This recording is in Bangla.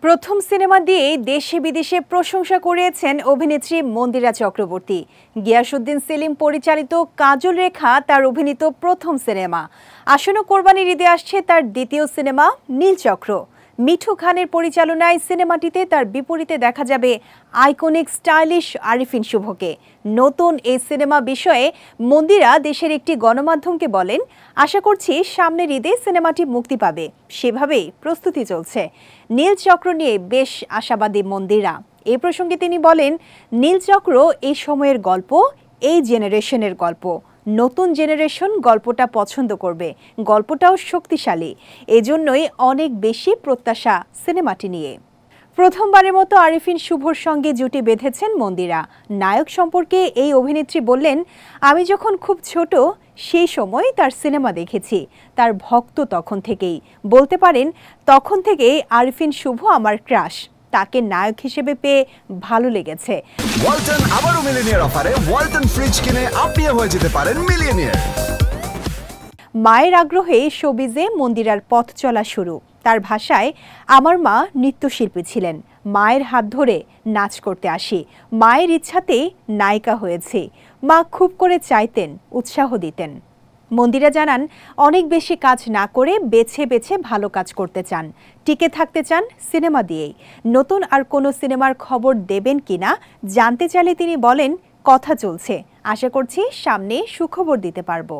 প্রথম সিনেমা দিয়ে দেশে বিদেশে প্রশংসা কুড়িয়েছেন অভিনেত্রী মন্দিরা চক্রবর্তী। গিয়াসউদ্দিন সেলিম পরিচালিত কাজল রেখা তার অভিনীত প্রথম সিনেমা। আসন্ন কোরবানির ঈদে আসছে তার দ্বিতীয় সিনেমা নীলচক্র। মিঠু খানের পরিচালনায় সিনেমাটিতে তার বিপরীতে দেখা যাবে আইকনিক স্টাইলিশ আরিফিন শুভকে। নতুন এই সিনেমা বিষয়ে মন্দিরা দেশের একটি গণমাধ্যমকে বলেন, আশা করছি সামনের ঈদে সিনেমাটি মুক্তি পাবে, সেভাবেই প্রস্তুতি চলছে। নীলচক্র নিয়ে বেশ আশাবাদী মন্দিরা। এ প্রসঙ্গে তিনি বলেন, নীলচক্র এই সময়ের গল্প, এই জেনারেশনের গল্প। নতুন জেনারেশন গল্পটা পছন্দ করবে, গল্পটাও শক্তিশালী, এজন্যই অনেক বেশি প্রত্যাশা সিনেমাটি নিয়ে। প্রথমবারের মতো আরিফিন শুভর সঙ্গে জুটি বেঁধেছেন মন্দিরা। নায়ক সম্পর্কে এই অভিনেত্রী বললেন, আমি যখন খুব ছোট সেই সময় তার সিনেমা দেখেছি, তার ভক্ত তখন থেকেই। বলতে পারেন তখন থেকেই আরিফিন শুভ আমার ক্রাশ। তাকে নায়ক হিসেবে পেয়ে ভালো লেগেছে। ওয়ালটন আবারও মিলিয়নিয়ার অফারে ওয়ালটন ফ্রিজ কিনে আপনিও হয়ে যেতে পারেন মিলিয়নিয়ার। মায়ের আগ্রহে শোবিজে মন্দিরার পথ চলা শুরু। তার ভাষায়, আমার মা নৃত্যশিল্পী ছিলেন, মায়ের হাত ধরে নাচ করতে আসি, মায়ের ইচ্ছাতেই নায়িকা হয়েছি, মা খুব করে চাইতেন, উৎসাহ দিতেন। মন্দিরা জানান, অনেক বেশি কাজ না করে বেছে বেছে ভালো কাজ করতে চান, টিকে থাকতে চান সিনেমা দিয়েই। নতুন আর কোনো সিনেমার খবর দেবেন কিনা জানতে চাইলে তিনি বলেন, কথা চলছে, আশা করছি সামনে সুখবর দিতে পারবো।